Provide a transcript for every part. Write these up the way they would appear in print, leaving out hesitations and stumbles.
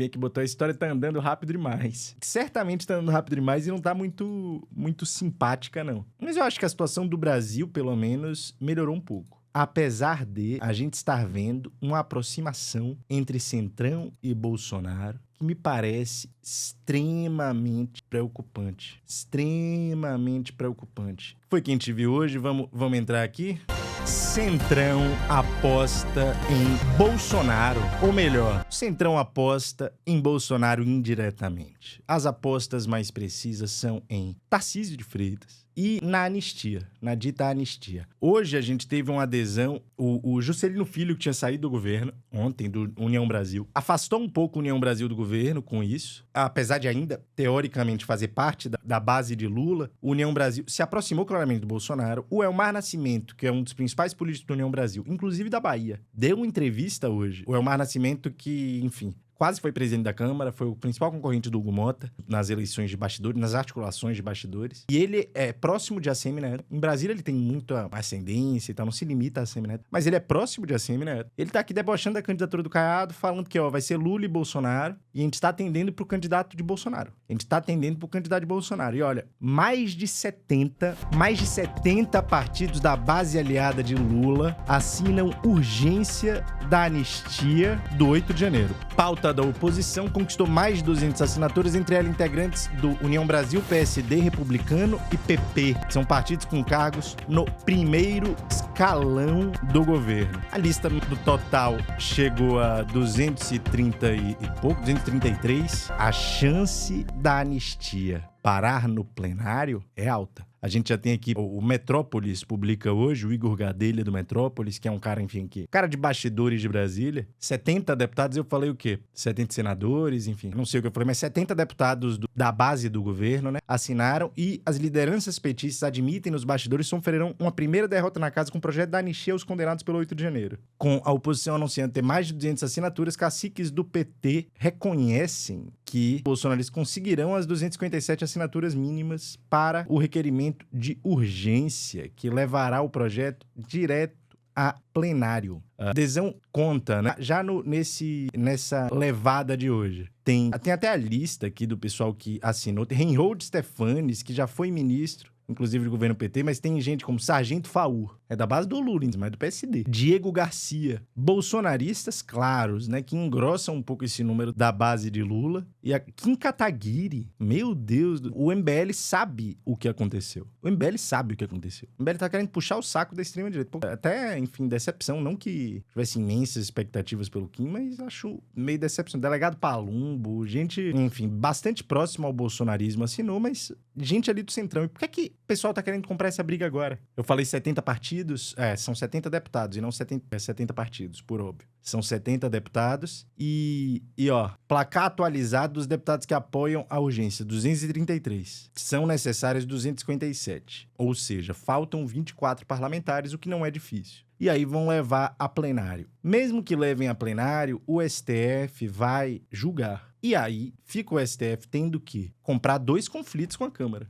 Que botou a história tá andando rápido demais. Certamente tá andando rápido demais e não tá muito simpática, não. Mas eu acho que a situação do Brasil, pelo menos, melhorou um pouco. Apesar de a gente estar vendo uma aproximação entre Centrão e Bolsonaro, que me parece extremamente preocupante. Extremamente preocupante. Foi quem te viu hoje, vamos entrar aqui? Centrão aposta em Bolsonaro, ou melhor, Centrão aposta em Bolsonaro indiretamente. As apostas mais precisas são em Tarcísio de Freitas e na anistia, na dita anistia. Hoje a gente teve uma adesão, o Juscelino Filho, que tinha saído do governo ontem, do União Brasil, afastou um pouco a União Brasil do governo com isso, apesar de ainda, teoricamente, fazer parte da base de Lula. O União Brasil se aproximou claramente do Bolsonaro. O Elmar Nascimento, que é um dos principais políticos do União Brasil, inclusive da Bahia, deu uma entrevista hoje. O Elmar Nascimento que, enfim, quase foi presidente da Câmara, foi o principal concorrente do Hugo Mota nas eleições de bastidores, nas articulações de bastidores. E ele é próximo de ACM Neto. Em Brasília ele tem muita ascendência e tal, não se limita a ACM Neto, mas ele é próximo de ACM Neto. Ele tá aqui debochando da candidatura do Caiado, falando que, vai ser Lula e Bolsonaro, e a gente tá atendendo pro candidato de Bolsonaro. A gente tá atendendo pro candidato de Bolsonaro. E olha, mais de 70 partidos da base aliada de Lula assinam urgência da anistia do 8 de janeiro. Pauta da oposição conquistou mais de 200 assinaturas, entre elas integrantes do União Brasil, PSD, Republicano e PP, que são partidos com cargos no primeiro escalão do governo. A lista do total chegou a 230 e pouco, 233. A chance da anistia parar no plenário é alta. A gente já tem aqui, o Metrópolis publica hoje, o Igor Gadelha do Metrópolis, que é um cara, enfim, cara de bastidores de Brasília. 70 deputados, eu falei o quê? 70 senadores, enfim, não sei o que eu falei, mas 70 deputados da base do governo, né, assinaram, e as lideranças petistas admitem nos bastidores sofrerão uma primeira derrota na casa com o projeto da anistia aos condenados pelo 8 de janeiro. Com a oposição anunciando ter mais de 200 assinaturas, caciques do PT reconhecem que bolsonaristas conseguirão as 257 assinaturas mínimas para o requerimento de urgência que levará o projeto direto a plenário. A adesão conta, né? Já nessa levada de hoje. Tem até a lista aqui do pessoal que assinou. Tem Reinhold Stefanes, que já foi ministro, inclusive do governo PT, mas tem gente como Sargento Faur, é da base do Lula, mas do PSD. Diego Garcia. Bolsonaristas claros, né, que engrossam um pouco esse número da base de Lula. E a Kim Kataguiri, meu Deus, o MBL sabe o que aconteceu. O MBL sabe o que aconteceu. O MBL tá querendo puxar o saco da extrema-direita. Até, enfim, decepção. Não que tivesse imensas expectativas pelo Kim, mas acho meio decepção. Delegado Palumbo, gente, enfim, bastante próximo ao bolsonarismo assinou, mas gente ali do Centrão. E por que o pessoal tá querendo comprar essa briga agora? Eu falei 70 partidos, são 70 deputados e não 70 partidos, por óbvio. São 70 deputados e placar atualizado dos deputados que apoiam a urgência, 233. São necessários 257. Ou seja, faltam 24 parlamentares, o que não é difícil. E aí vão levar a plenário. Mesmo que levem a plenário, o STF vai julgar. E aí fica o STF tendo que comprar dois conflitos com a Câmara.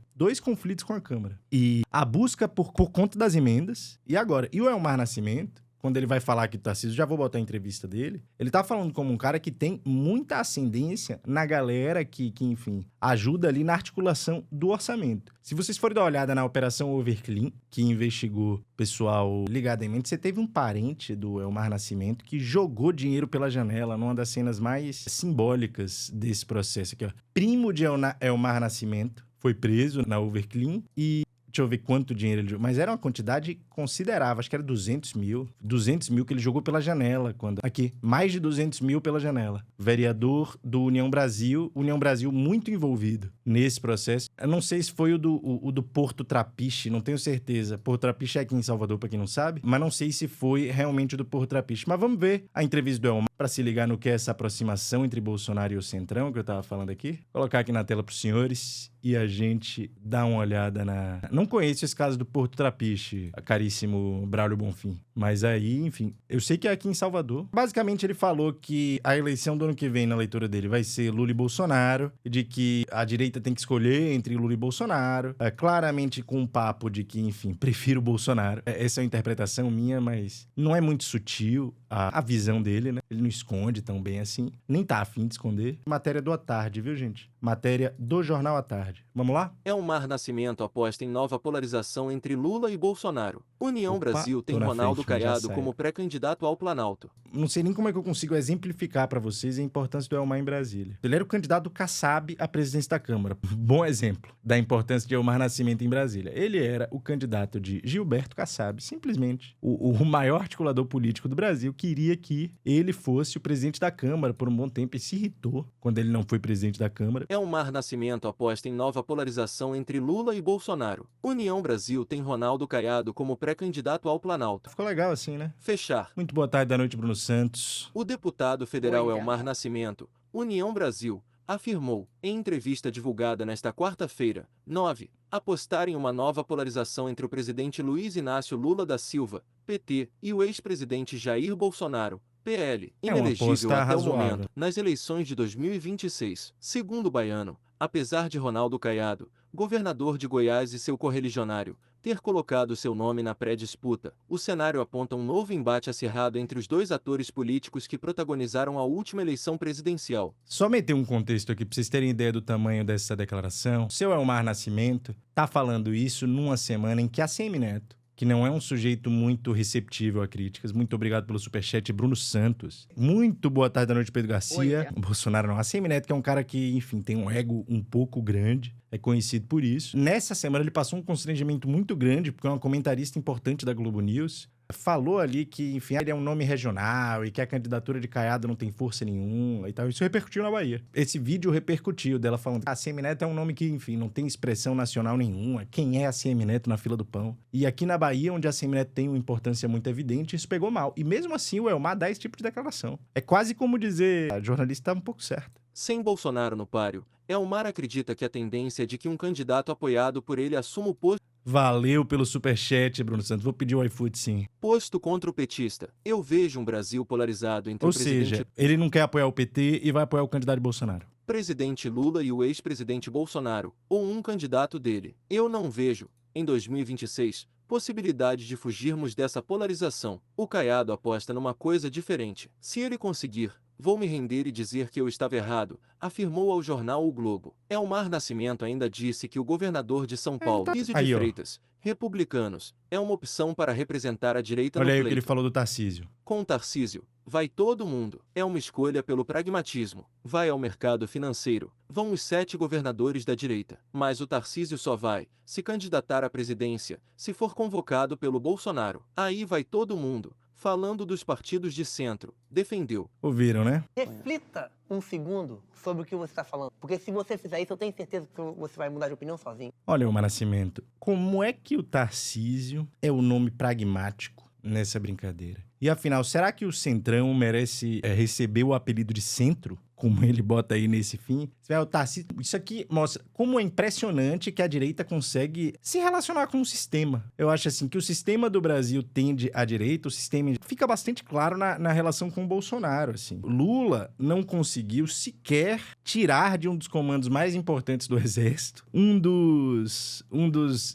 E a busca por conta das emendas. E agora? E o Elmar Nascimento, quando ele vai falar aqui do Tarcísio, já vou botar a entrevista dele, ele tá falando como um cara que tem muita ascendência na galera que enfim, ajuda ali na articulação do orçamento. Se vocês forem dar uma olhada na Operação Overclean, que investigou pessoal ligadamente, você teve um parente do Elmar Nascimento que jogou dinheiro pela janela numa das cenas mais simbólicas desse processo aqui, ó. Primo de Elmar Nascimento foi preso na Overclean e deixa eu ver quanto dinheiro ele jogou. Mas era uma quantidade considerável. Acho que era 200 mil. 200 mil que ele jogou pela janela. Aqui, mais de 200 mil pela janela. Vereador do União Brasil. União Brasil muito envolvido nesse processo. Eu não sei se foi o do Porto Trapiche. Não tenho certeza. Porto Trapiche é aqui em Salvador, pra quem não sabe. Mas não sei se foi realmente o do Porto Trapiche. Mas vamos ver a entrevista do Elmar para se ligar no que é essa aproximação entre Bolsonaro e o Centrão, que eu tava falando aqui. Vou colocar aqui na tela pros senhores e a gente dá uma olhada na... Não conheço esse caso do Porto Trapiche, caríssimo Braulio Bonfim, Mas aí, enfim, eu sei que é aqui em Salvador. Basicamente, ele falou que a eleição do ano que vem, na leitura dele, vai ser Lula e Bolsonaro, de que a direita tem que escolher entre Lula e Bolsonaro, claramente com um papo de que, enfim, prefiro o Bolsonaro. Essa é uma interpretação minha, mas não é muito sutil a visão dele, né? Ele não esconde tão bem assim, nem tá afim de esconder. Matéria do À Tarde, viu, gente? Matéria do Jornal À Tarde. Vamos lá? Elmar Nascimento aposta em nova polarização entre Lula e Bolsonaro. União Opa, Brasil tem tô na Ronaldo frente, mas já Caiado saiu. como pré-candidato ao Planalto. Não sei nem como é que eu consigo exemplificar pra vocês a importância do Elmar em Brasília. Ele era o candidato do Kassab à presidência da Câmara. Bom exemplo da importância de Elmar Nascimento em Brasília. Ele era o candidato de Gilberto Kassab, simplesmente. O maior articulador político do Brasil queria que ele fosse o presidente da Câmara por um bom tempo e se irritou quando ele não foi presidente da Câmara. Elmar Nascimento aposta em nova polarização entre Lula e Bolsonaro. União Brasil tem Ronaldo Caiado como pré-candidato ao Planalto. Ficou legal assim, né? Fechar. Muito boa tarde da noite, Bruno Santos. O deputado federal Oi, Elmar Nascimento, União Brasil, afirmou, em entrevista divulgada nesta quarta-feira, 9, apostar em uma nova polarização entre o presidente Luiz Inácio Lula da Silva, PT, e o ex-presidente Jair Bolsonaro, PL, É uma inelegível aposta até o razoável. momento, nas eleições de 2026. Segundo o baiano, apesar de Ronaldo Caiado, governador de Goiás e seu correligionário, ter colocado seu nome na pré-disputa, o cenário aponta um novo embate acirrado entre os dois atores políticos que protagonizaram a última eleição presidencial. Só meter um contexto aqui pra vocês terem ideia do tamanho dessa declaração. O seu Elmar Nascimento tá falando isso numa semana em que a Semineto, que não é um sujeito muito receptível a críticas. Muito obrigado pelo superchat, Bruno Santos. Muito boa tarde da noite, Pedro Garcia. Oi, Bolsonaro não. A Semineto, que é um cara que, enfim, tem um ego um pouco grande, é conhecido por isso. Nessa semana ele passou um constrangimento muito grande, porque é uma comentarista importante da Globo News. Falou ali que, enfim, ele é um nome regional e que a candidatura de Caiado não tem força nenhuma e tal. Isso repercutiu na Bahia. Esse vídeo repercutiu dela falando que a Semineto é um nome que, enfim, não tem expressão nacional nenhuma. Quem é a Semineto na fila do pão? E aqui na Bahia, onde a Semineto tem uma importância muito evidente, isso pegou mal. E mesmo assim, o Elmar dá esse tipo de declaração. É quase como dizer, a jornalista estava um pouco certa. Sem Bolsonaro no páreo, Elmar acredita que a tendência é de que um candidato apoiado por ele assuma o Valeu pelo superchat, Bruno Santos. Vou pedir o iFood, sim. posto contra o petista. Eu vejo um Brasil polarizado entre Ou o presidente seja, ele não quer apoiar o PT e vai apoiar o candidato de Bolsonaro. presidente Lula e o ex-presidente Bolsonaro, ou um candidato dele. Eu não vejo, em 2026, possibilidade de fugirmos dessa polarização. O Caiado aposta numa coisa diferente. Se ele conseguir, vou me render e dizer que eu estava errado, afirmou ao jornal O Globo. Elmar Nascimento ainda disse que o governador de São Paulo, Tarcísio de Aí, ó. Freitas, republicanos, é uma opção para representar a direita Olha no aí o que ele pleito. falou do Tarcísio. Com Tarcísio, vai todo mundo. É uma escolha pelo pragmatismo. Vai ao mercado financeiro. Vão os 7 governadores da direita. Mas o Tarcísio só vai se candidatar à presidência se for convocado pelo Bolsonaro. Aí vai todo mundo. Falando dos partidos de centro, defendeu. Ouviram, né? Reflita um segundo sobre o que você está falando. Porque se você fizer isso, eu tenho certeza que você vai mudar de opinião sozinho. Olha, Elmar Nascimento, como é que o Tarcísio é o nome pragmático nessa brincadeira? E afinal, será que o Centrão merece receber o apelido de centro? Como ele bota aí nesse fim. O Tarcísio, isso aqui mostra como é impressionante que a direita consegue se relacionar com o sistema. Eu acho assim que o sistema do Brasil tende à direita, o sistema fica bastante claro na relação com o Bolsonaro. Assim. Lula não conseguiu sequer tirar de um dos comandos mais importantes do Exército um dos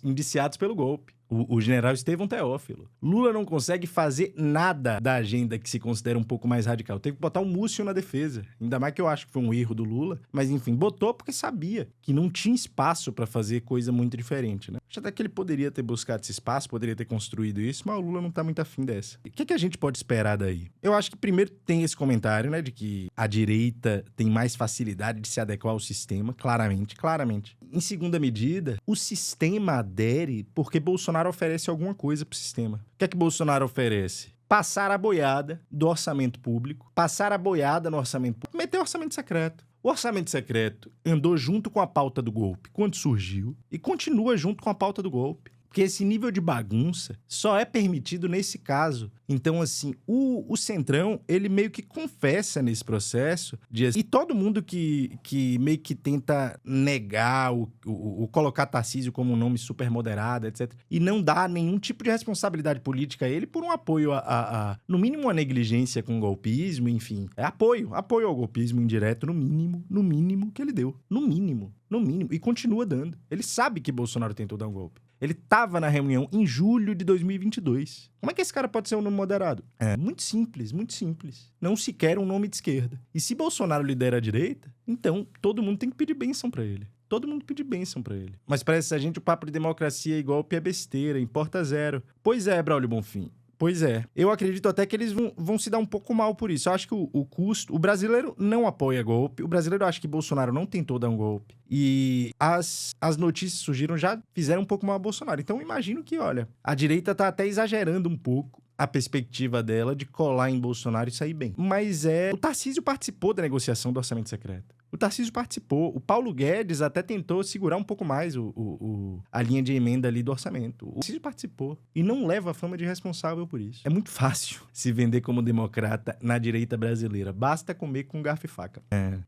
indiciados pelo golpe. O general Estevão Teófilo. Lula não consegue fazer nada da agenda que se considera um pouco mais radical. Teve que botar o Múcio na defesa. Ainda mais que eu acho que foi um erro do Lula. Mas, enfim, botou porque sabia que não tinha espaço pra fazer coisa muito diferente, né? Acho até que ele poderia ter buscado esse espaço, poderia ter construído isso, mas o Lula não tá muito afim dessa. O que a gente pode esperar daí? Eu acho que primeiro tem esse comentário, né, de que a direita tem mais facilidade de se adequar ao sistema, claramente. Em segunda medida, o sistema adere porque Bolsonaro oferece alguma coisa pro sistema. O que é que Bolsonaro oferece? Passar a boiada do orçamento público, meter orçamento secreto. O orçamento secreto andou junto com a pauta do golpe quando surgiu e continua junto com a pauta do golpe. Porque esse nível de bagunça só é permitido nesse caso. Então, assim, o Centrão, ele meio que confessa nesse processo. E todo mundo que meio que tenta negar o colocar Tarcísio como um nome super moderado, etc. E não dá nenhum tipo de responsabilidade política a ele por um apoio no mínimo, a negligência com o golpismo, enfim. É apoio ao golpismo indireto, no mínimo que ele deu. No mínimo. E continua dando. Ele sabe que Bolsonaro tentou dar um golpe. Ele estava na reunião em julho de 2022. Como é que esse cara pode ser um nome moderado? É muito simples, muito simples. Não se quer um nome de esquerda. E se Bolsonaro lidera a direita, então todo mundo tem que pedir bênção pra ele. Todo mundo pedir bênção pra ele. Mas pra essa gente o papo de democracia e golpe é besteira, importa zero. Pois é, Braulio Bonfim. Pois é. Eu acredito até que eles vão se dar um pouco mal por isso. Eu acho que o custo... O brasileiro não apoia golpe. O brasileiro acha que Bolsonaro não tentou dar um golpe. E as notícias surgiram, já fizeram um pouco mal a Bolsonaro. Então, eu imagino que, olha, a direita tá até exagerando um pouco a perspectiva dela de colar em Bolsonaro e sair bem. Mas o Tarcísio participou da negociação do orçamento secreto. O Tarcísio participou. O Paulo Guedes até tentou segurar um pouco mais a linha de emenda ali do orçamento. O Tarcísio participou. E não leva a fama de responsável por isso. É muito fácil se vender como democrata na direita brasileira. Basta comer com garfo e faca.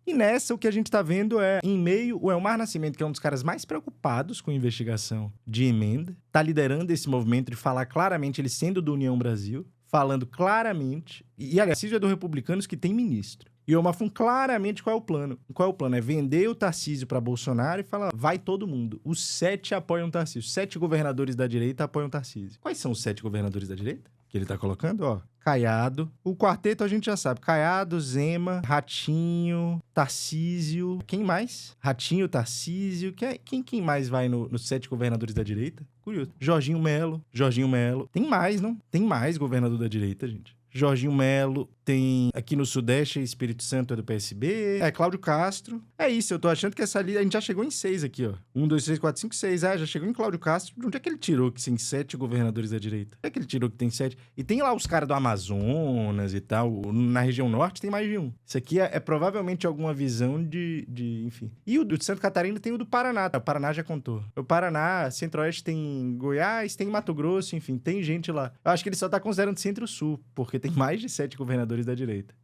E nessa, o que a gente tá vendo em meio, o Elmar Nascimento, que é um dos caras mais preocupados com investigação de emenda, tá liderando esse movimento de falar claramente, ele sendo do União Brasil, falando claramente. E aliás, Tarcísio é do Republicanos, que tem ministro. E o Elmar claramente qual é o plano. Qual é o plano? É vender o Tarcísio para Bolsonaro e falar, vai todo mundo. Os 7 apoiam o Tarcísio. 7 governadores da direita apoiam o Tarcísio. Quais são os 7 governadores da direita que ele tá colocando? Ó, Caiado. O quarteto a gente já sabe. Caiado, Zema, Ratinho, Tarcísio. Quem mais? Ratinho, Tarcísio. Quem mais vai nos 7 governadores da direita? Curioso. Jorginho Melo. Tem mais, não? Tem mais governador da direita, gente. Jorginho Melo, tem aqui no Sudeste, Espírito Santo é do PSB, Cláudio Castro. É isso, eu tô achando que essa lista, a gente já chegou em 6 aqui, ó. 1, 2, 3, 4, 5, 6. Já chegou em Cláudio Castro. De onde é que ele tirou que tem 7 governadores da direita? Onde é que ele tirou que tem 7? E tem lá os caras do Amazonas e tal. Na região norte tem mais de um. Isso aqui é provavelmente alguma visão de enfim. E o do Santa Catarina tem o do Paraná. O Paraná já contou. O Paraná, Centro-Oeste tem Goiás, tem Mato Grosso, enfim, tem gente lá. Eu acho que ele só tá considerando Centro-Sul, porque tem mais de 7 governadores da direita.